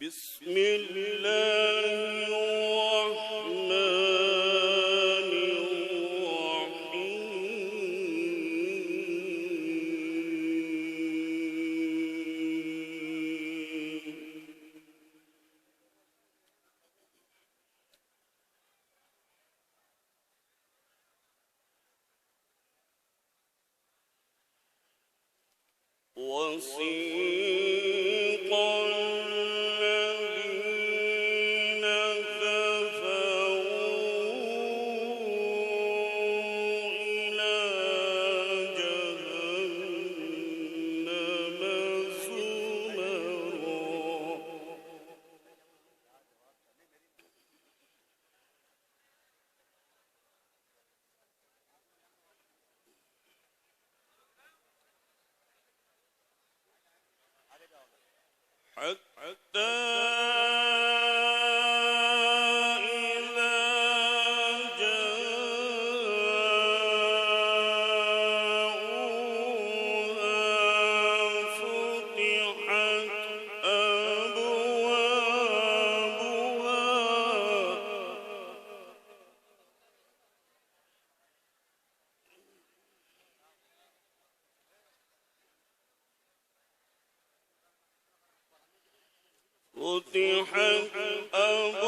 بسم الله الرحمن الرحيم وسيق الذين كفروا إلى جهنم زمرا حتى إذا جاءوها فتحت أبوابها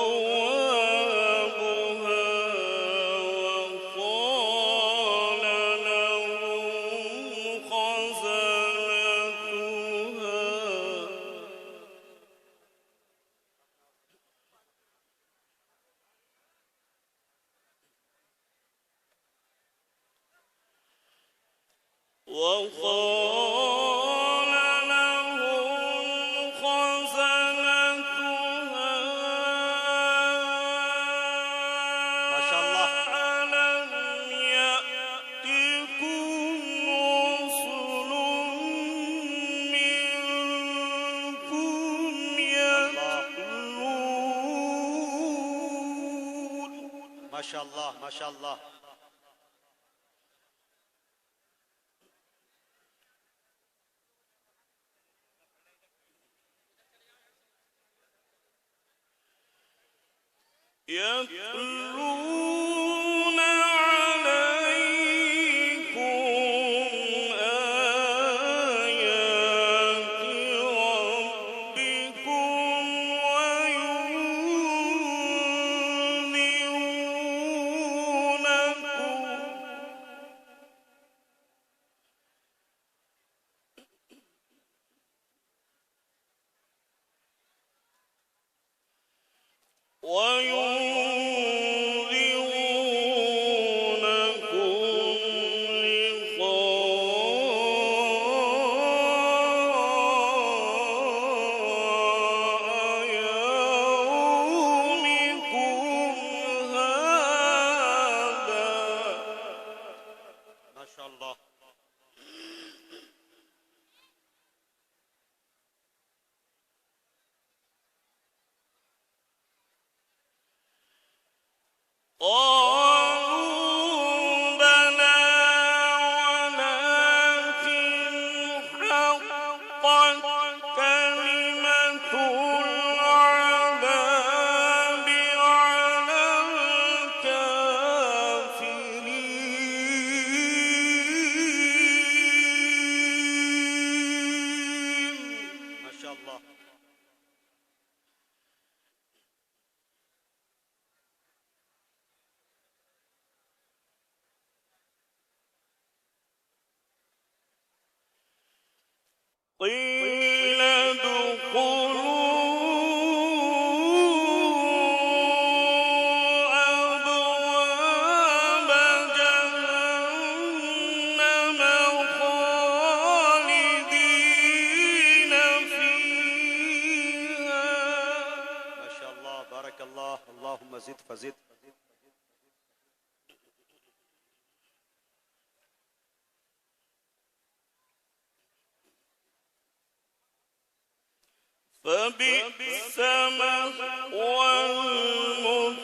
وقال لهم خزنتها ما شاء الله. ألم يأتكم رسل منكم يتلون ما شاء الله ما شاء الله. يتلون عليكم آيات ربكم لقاء يومكم هذا ما شاء الله. قالوا بلى ولكن حقت كلمة العذاب على الكافرين ما شاء الله. قيل ادخلوا أبواب جهنم خالدين فيها ما شاء الله. بارك الله. اللهم زد فزد. فبئس مثوى المتكبرين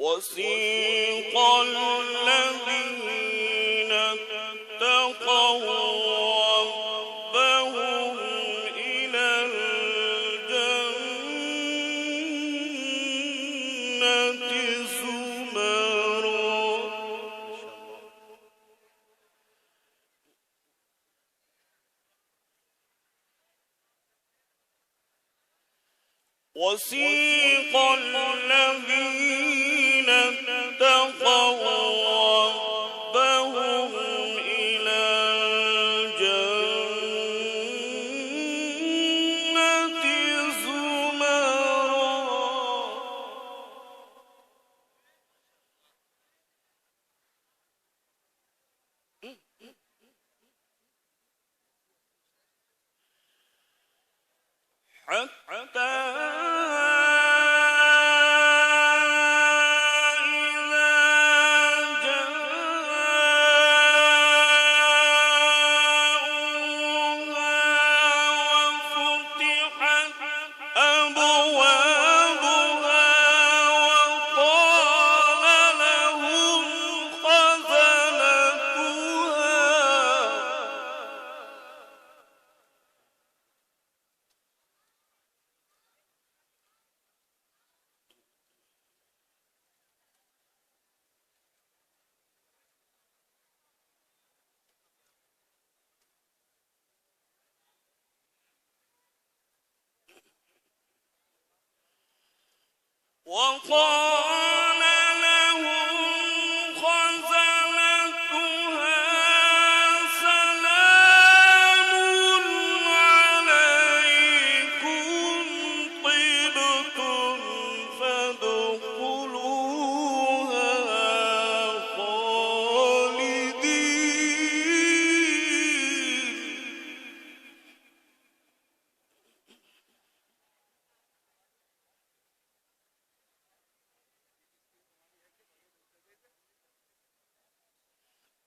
وسيق الذين اتقوا ربهم إلى الجنة زمرا وسيق الذين اتقوا ربهم إلى الجنة زمرا حتى وقال لهم خزنتها سلام عليكم طبتم فادخلوها خالدين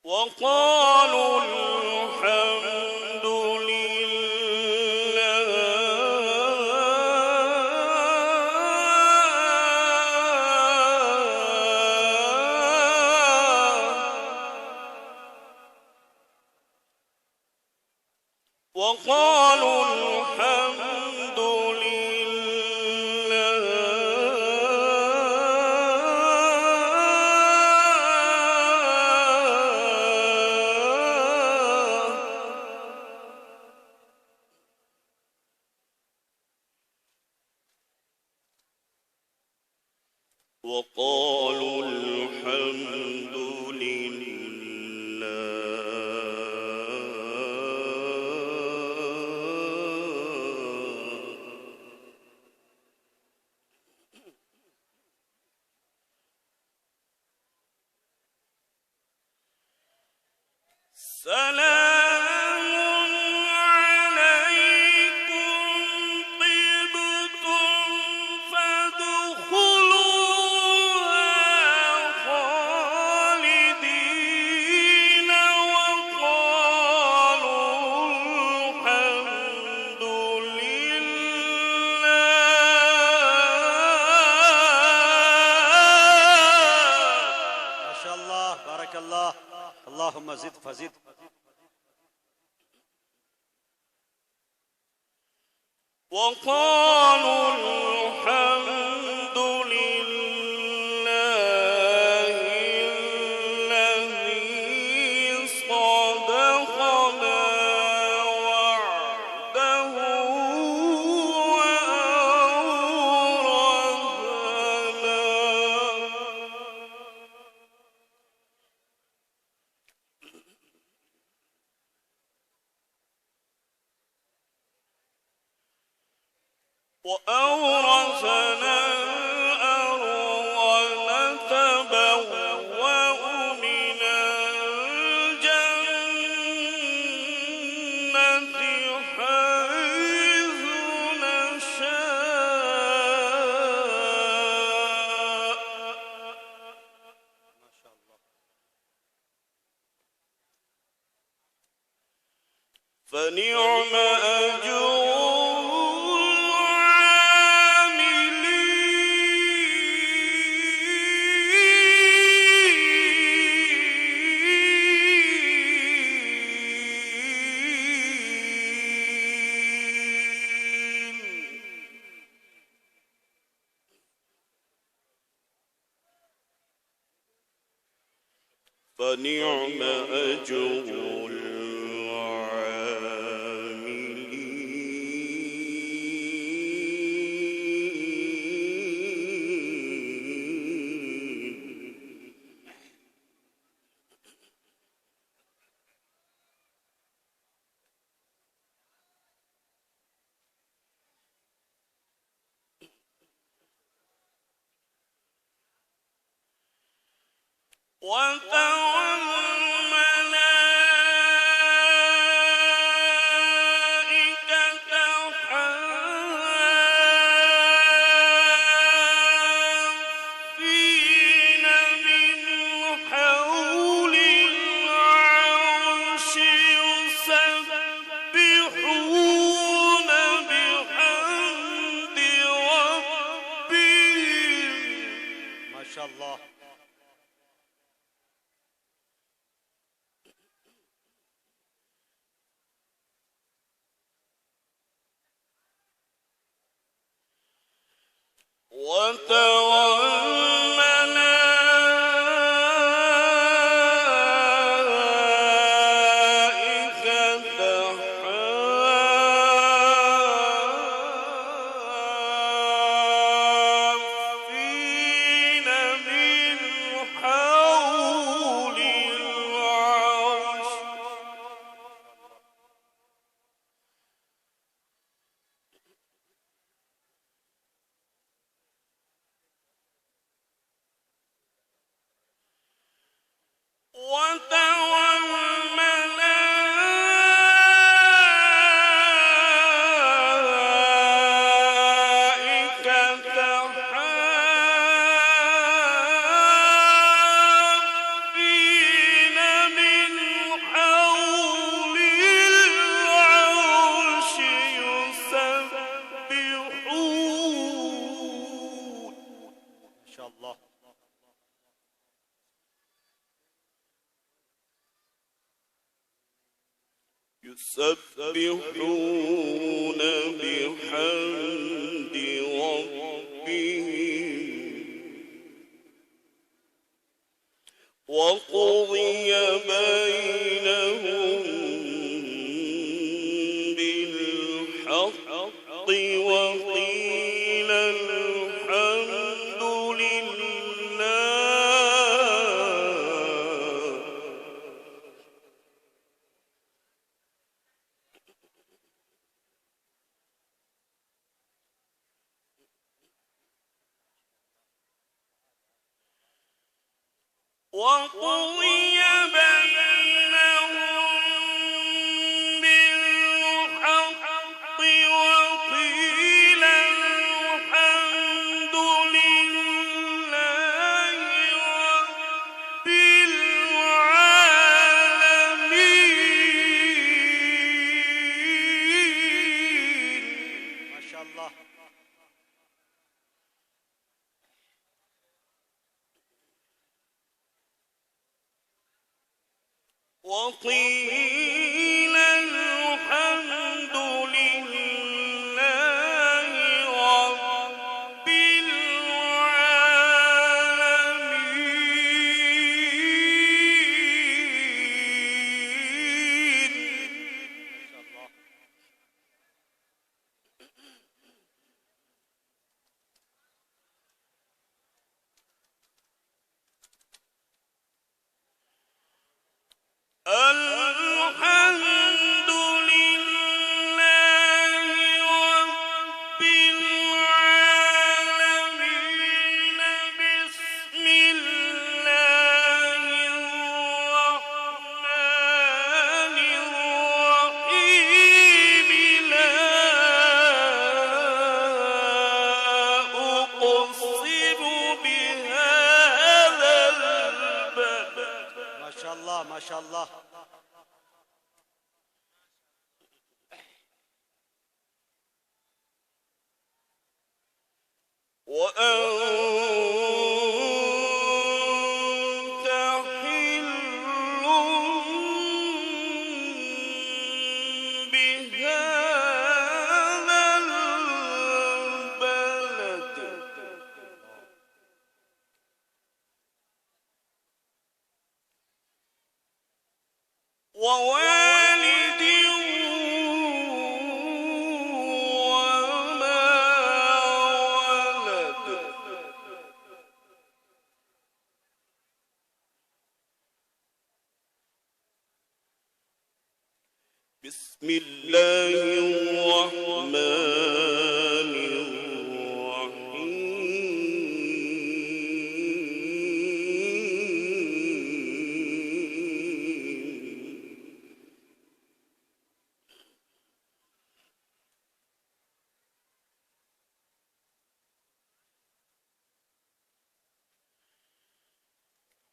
وقالوا الحمد وقالوا الحمد لله سلام عليكم طبتم فادخلوها خالدين وقالوا الحمد لله ما شاء الله بارك الله. اللهم زد فزد. وقالوا الحمد لله الذي صدقنا وعده وأورثنا الأرض نتبوأ من الجنة حيث نشاء ما شاء الله. فنعم أجر فنعم أجر العاملين. وترى الملائكة حافين من حول العرش يسبحون بحمد ربهم. ما شاء الله. وترى الملائكة حافين من حول العرش وترى الملائكة حافين من حول العرش يسبحون. ما شاء الله. يسبحون بحمد ربهم وقضي بينهم بالحق وقيل الحمد لله. وقضي بينهم بالحق وقيل الحمد لله رب العالمين. ما شاء الله. وقيل الحمد لله رب العالمين. الحمد لله رب العالمين. بسم الله الرحمن الرحيم. لا أقسم بهذا البلد. ما شاء الله. ما شاء الله. وأنت حل بهذا البلد ووالد وما ولد بسم الله الرحمن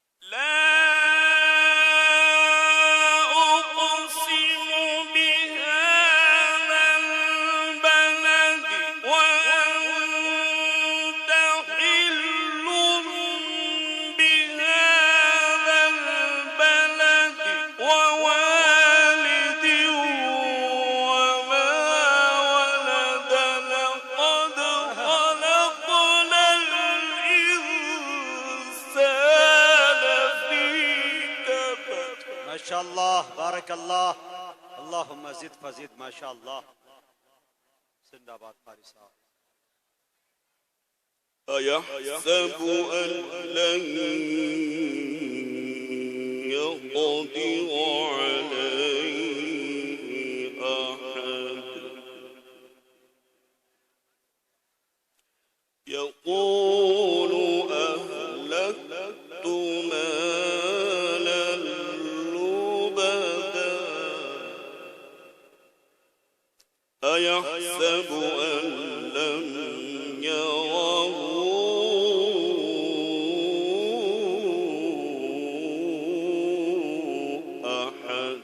الرحيم لا أقسم بهذا البلد وأنت حل بهذا البلد ووالد وما ولد لقد خلقنا الإنسان في كبد ما شاء الله بارك الله. اللهم زد فزد ما شاء الله. زنداباد قاري صاحب. أيحسب أن لن يقدر عليه أحد يقول أهلكت مالا لبدا أيحسب أن لم يره أحد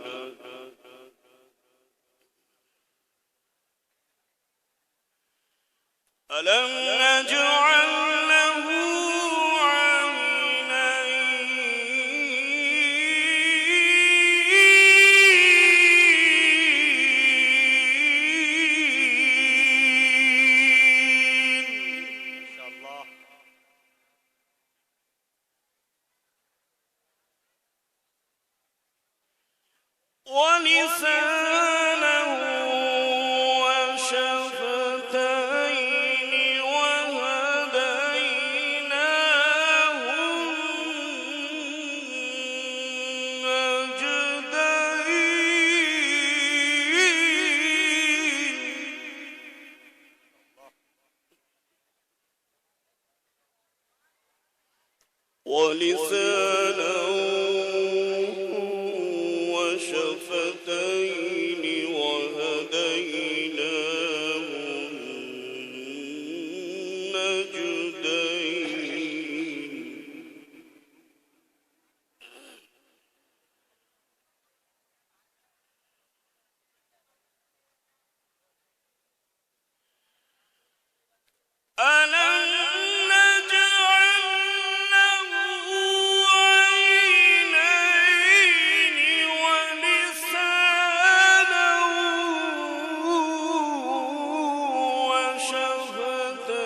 ألم نجعل له عينين ما شاء الله. ولسانا وشفتين وهديناه النجدين ولسانا وشفتين وهديناه النجدين ألم نجعل له عينين ولسانا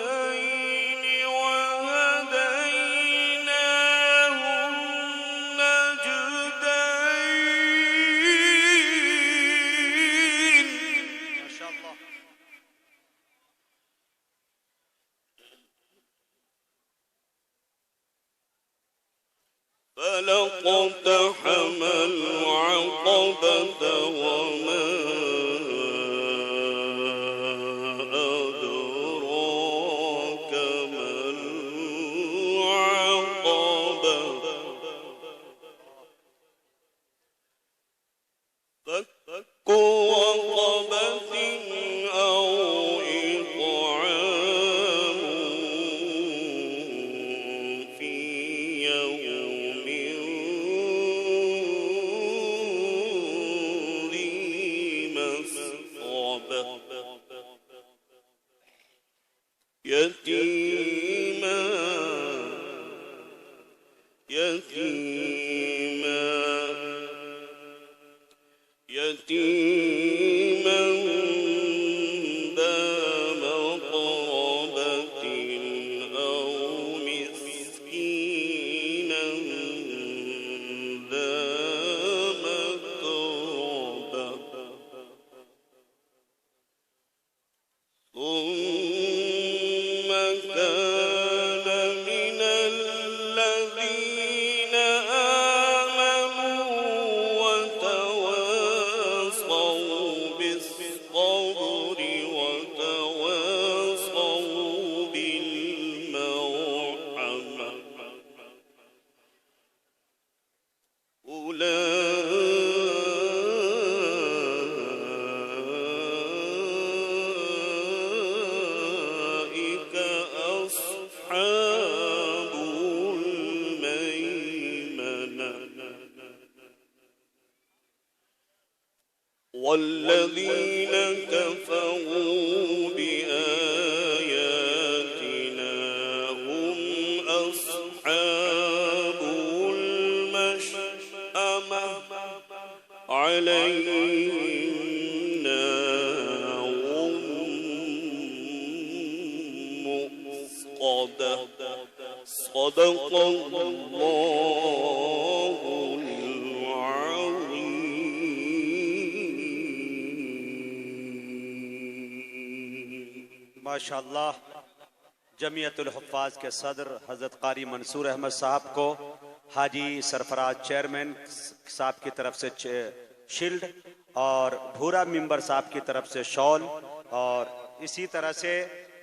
وشفتين وهديناه النجدين ما شاء الله. فلقتحم العقبة وما أدراك ما العقبة فك رقبة أو إطعام في يوم ذي مسغبة يتيما يتيما ذا مقربة أو مسكينا ذا متربة ثم كان من الذين آمنوا وتواصوا بالصبر وتواصوا بالمرحمة أولئك أصحاب الميمنة والذين كفروا بآياتنا هم أصحاب المشأمة عليهم نار مؤصدة صدق الله العظيم माशाअल्लाह जमीयतुल हुफ़्फ़ाज़ के सदर हजरत कारी मंसूर अहमद साहब को हाजी सरफराज चेयरमैन साहब की तरफ से शील्ड और भूरा मिंबर साहब की तरफ से शॉल और इसी तरह से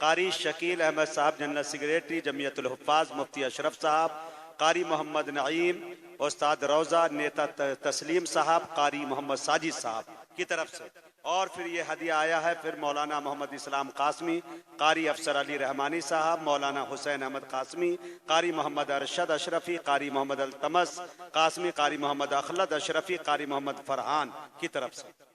कारी शकील अहमद साहब जनरल सेक्रेटरी जमीयतुल हुफ़्फ़ाज़ मुफ्ती अशरफ साहब कारी मोहम्मद नईम उस्ताद रौज़ा नेता तस्लीम साहब कारी मोहम्मद साजिद साहब की तरफ से और फिर ये हदिया आया है फिर मौलाना मोहम्मद इस्लाम कासमी कारी अफसर अली रहमानी साहब मौलाना हुसैन अहमद कासमी कारी मोहम्मद अरशद अशरफी कारी मोहम्मद अल तमस कासमी कारी मोहम्मद अखलद अशरफी कारी मोहम्मद फरहान की तरफ से